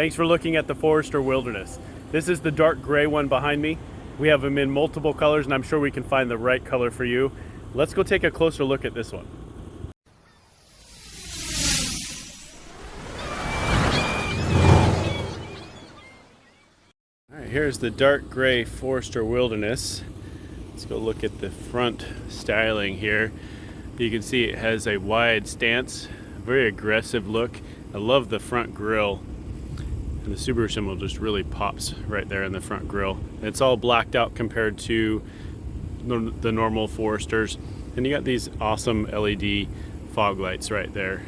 Thanks for looking at the Forester Wilderness. This is the dark gray one behind me. We have them in multiple colors, and I'm sure we can find the right color for you. Let's go take a closer look at this one. All right, here's the dark gray Forester Wilderness. Let's go look at the front styling here. You can see it has a wide stance, very aggressive look. I love the front grille, and the Subaru symbol just really pops right there in the front grille. It's all blacked out compared to the normal Foresters, and you got these awesome LED fog lights right there,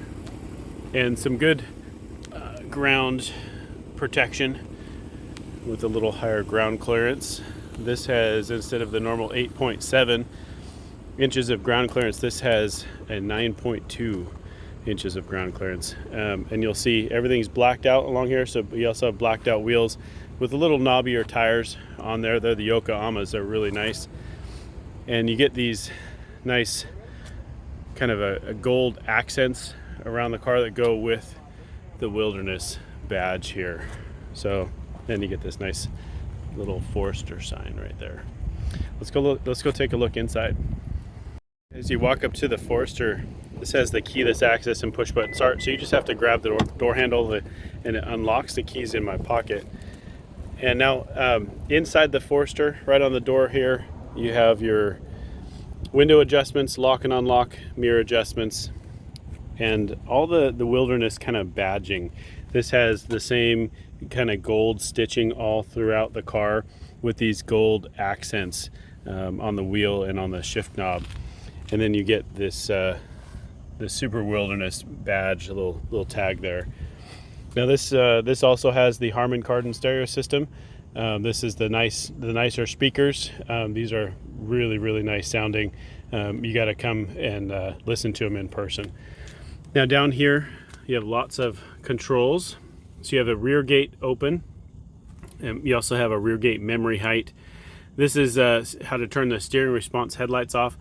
and some good ground protection with a little higher ground clearance. This has, instead of the normal 8.7 inches of ground clearance, this has a 9.2 inches of ground clearance. And you'll see everything's blacked out along here, so we also have blacked out wheels with a little knobbier tires on there. They're the Yokohamas. They're really nice. And you get these nice kind of a gold accents around the car that go with the Wilderness badge here. So then you get this nice little Forester sign right there. Let's go take a look inside. As you walk up to the Forester, this has the keyless access and push button start, so you just have to grab the door handle and it unlocks. The keys in my pocket. And now inside the Forester, right on the door here, you have your window adjustments, lock and unlock, mirror adjustments, and all the Wilderness kind of badging. This has the same kind of gold stitching all throughout the car with these gold accents on the wheel and on the shift knob. And then you get this the Super Wilderness badge, a little tag there. Now this also has the Harman Kardon stereo system. This is the nicer speakers. These are really nice sounding. You got to come and listen to them in person. Now down here you have lots of controls. So you have a rear gate open, and you also have a rear gate memory height. This is how to turn the steering response headlights off.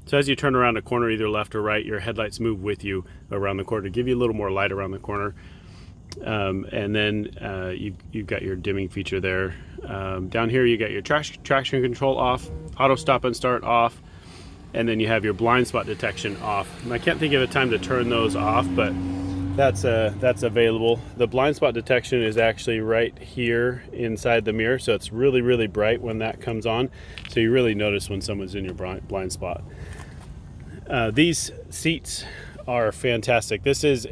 So as you turn around a corner, either left or right, your headlights move with you around the corner to give you a little more light around the corner. And then you've got your dimming feature there. Down here you got your traction control off, auto stop and start off, and then you have your blind spot detection off. And I can't think of a time to turn those off, but that's available. The blind spot detection is actually right here inside the mirror, so it's really bright when that comes on, so you really notice when someone's in your blind spot. These seats are fantastic. This is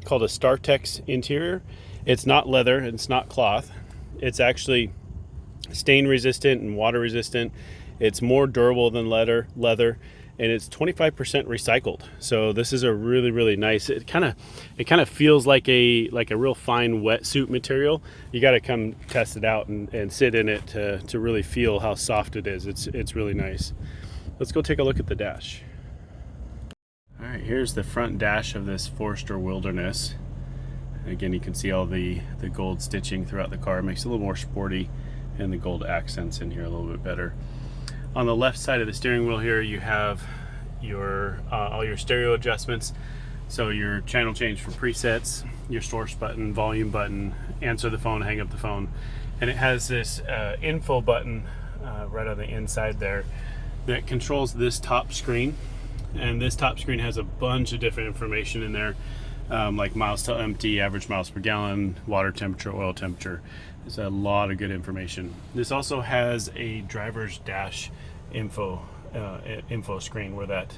called a StarTex interior. It's not leather, it's not cloth. It's actually stain resistant and water resistant. It's more durable than leather, and it's 25% recycled. So this is a really nice. It kind of feels like a real fine wetsuit material. You got to come test it out and sit in it to really feel how soft it is. It's really nice. Let's go take a look at the dash. All right, here's the front dash of this Forester Wilderness. Again, you can see all the gold stitching throughout the car. It makes it a little more sporty, and the gold accents in here a little bit better. On the left side of the steering wheel here, you have your all your stereo adjustments. So your channel change for presets, your source button, volume button, answer the phone, hang up the phone. And it has this info button right on the inside there that controls this top screen. And this top screen has a bunch of different information in there, like miles to empty, average miles per gallon, water temperature, oil temperature. There's a lot of good information. This also has a driver's dash info screen where that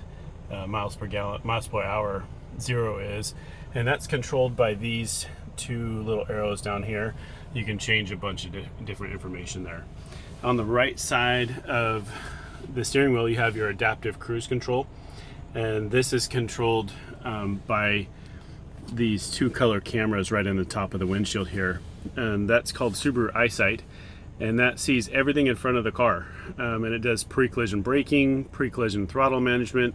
miles per hour 0 is, and that's controlled by these two little arrows down here. You can change a bunch of different information there. On the right side of the steering wheel, you have your adaptive cruise control, and this is controlled by these two color cameras right in the top of the windshield here, and that's called Subaru EyeSight, and that sees everything in front of the car, and it does pre-collision braking, pre-collision throttle management,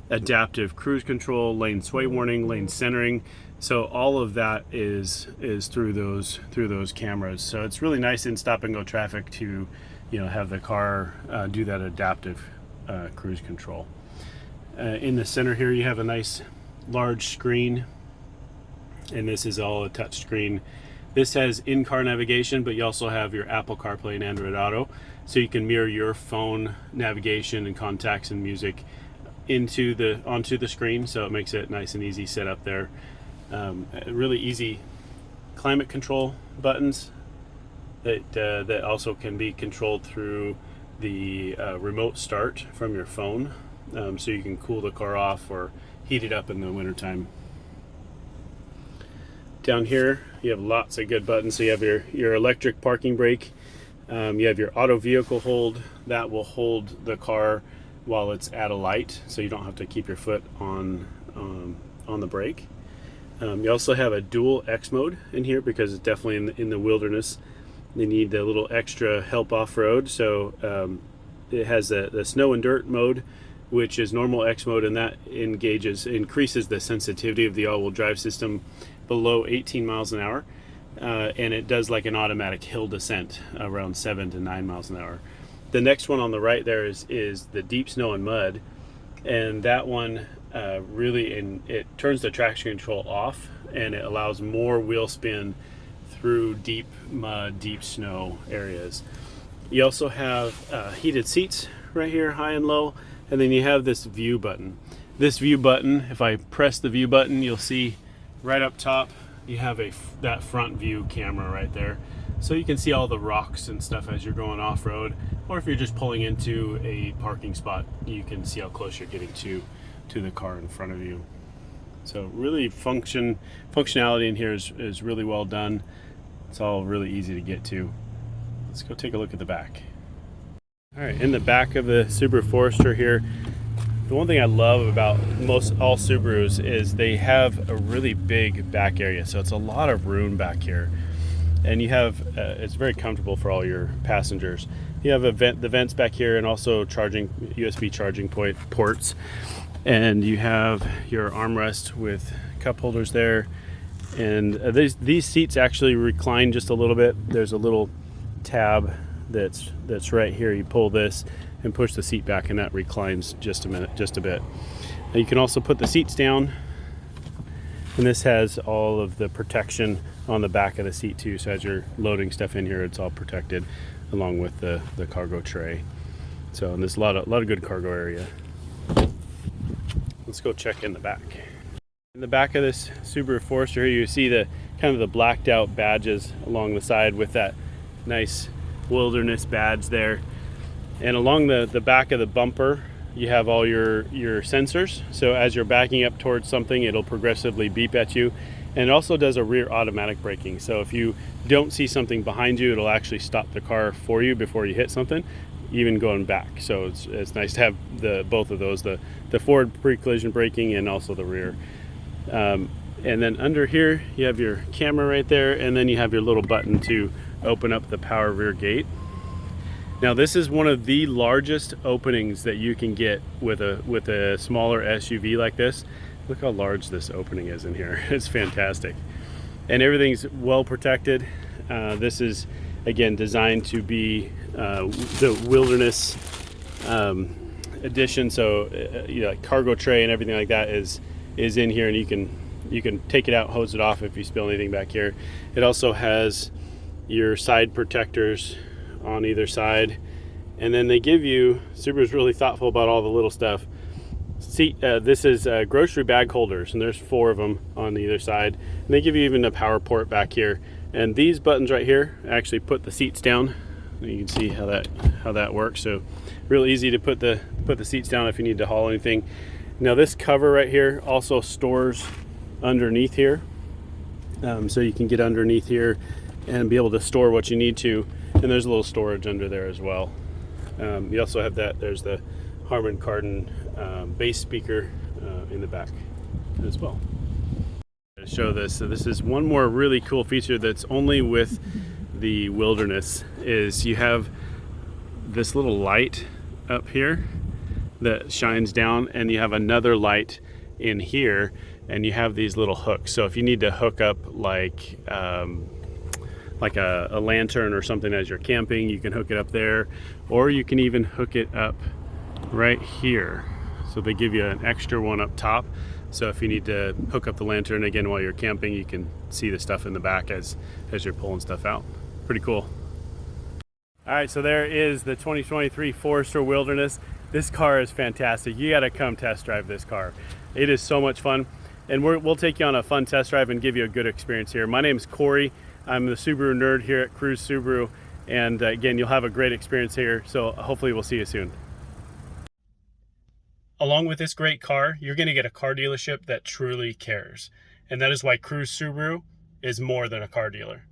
adaptive cruise control, lane sway warning, lane centering. So all of that is through those cameras. So it's really nice in stop and go traffic to have the car do that adaptive cruise control. In the center here you have a nice large screen, and this is all a touch screen This has in-car navigation, but you also have your Apple CarPlay and Android Auto, so you can mirror your phone navigation and contacts and music onto the screen, so it makes it nice and easy set up there. Really easy climate control buttons that also can be controlled through the remote start from your phone, so you can cool the car off or heat it up in the wintertime. Down here you have lots of good buttons. So you have your electric parking brake, you have your auto vehicle hold that will hold the car while it's at a light, so you don't have to keep your foot on the brake. You also have a dual X mode in here because it's definitely in the wilderness. They need the little extra help off-road, so it has the snow and dirt mode, which is normal X mode, and that increases the sensitivity of the all-wheel drive system below 18 miles an hour, and it does like an automatic hill descent around 7 to 9 miles an hour. The next one on the right there is the deep snow and mud, and that one it turns the traction control off, and it allows more wheel spin through deep mud, deep snow areas. You also have heated seats right here, high and low, and then you have this view button. This view button, if I press the view button, you'll see right up top you have that front view camera right there, so you can see all the rocks and stuff as you're going off-road, or if you're just pulling into a parking spot, you can see how close you're getting to the car in front of you. So really functionality in here is really well done. It's all really easy to get to. Let's go take a look at the back. All right, in the back of the Subaru Forester here, the one thing I love about all Subarus is they have a really big back area, so it's a lot of room back here, and you have it's very comfortable for all your passengers. You have the vents back here, and also USB charging ports, and you have your armrest with cup holders there, and these seats actually recline just a little bit. There's a little tab that's right here. You pull this and push the seat back, and that reclines just a bit. Now you can also put the seats down, and this has all of the protection on the back of the seat too, so as you're loading stuff in here, it's all protected along with the cargo tray. So, and there's a lot of good cargo area. Let's go check in the back. In the back of this Subaru Forester here, you see the kind of the blacked out badges along the side with that nice wilderness badge there. And along the back of the bumper, you have all your sensors. So as you're backing up towards something, it'll progressively beep at you. And it also does a rear automatic braking. So if you don't see something behind you, it'll actually stop the car for you before you hit something, even going back. So it's nice to have both of those, the forward pre-collision braking and also the rear. And then under here, you have your camera right there, and then you have your little button to open up the power rear gate. Now this is one of the largest openings that you can get with a smaller SUV like this. Look how large this opening is in here. It's fantastic. And everything's well protected. This is, again, designed to be the wilderness edition. So like cargo tray and everything like that is in here, and you can take it out, hose it off if you spill anything back here. It also has your side protectors on either side, and then they give you, Subaru's really thoughtful about all the little stuff. This is grocery bag holders, and there's 4 of them on either side, and they give you even a power port back here. And these buttons right here actually put the seats down. You can see how that works. So real easy to put the seats down if you need to haul anything. Now this cover right here also stores underneath here, so you can get underneath here and be able to store what you need to. And there's a little storage under there as well. You also have there's the Harman Kardon bass speaker in the back as well. To show this, so this is one more really cool feature that's only with the Wilderness, is you have this little light up here that shines down, and you have another light in here, and you have these little hooks. So if you need to hook up like a lantern or something as you're camping, you can hook it up there, or you can even hook it up right here. So they give you an extra one up top, So if you need to hook up the lantern again while you're camping, you can see the stuff in the back as you're pulling stuff out. Pretty cool. All right, so there is the 2023 Forester Wilderness. This car is fantastic. You gotta come test drive this car. It is so much fun. And we'll take you on a fun test drive and give you a good experience here. My name's Cory. I'm the Subaru nerd here at Cruise Subaru. And again, you'll have a great experience here. So hopefully we'll see you soon. Along with this great car, you're gonna get a car dealership that truly cares. And that is why Cruise Subaru is more than a car dealer.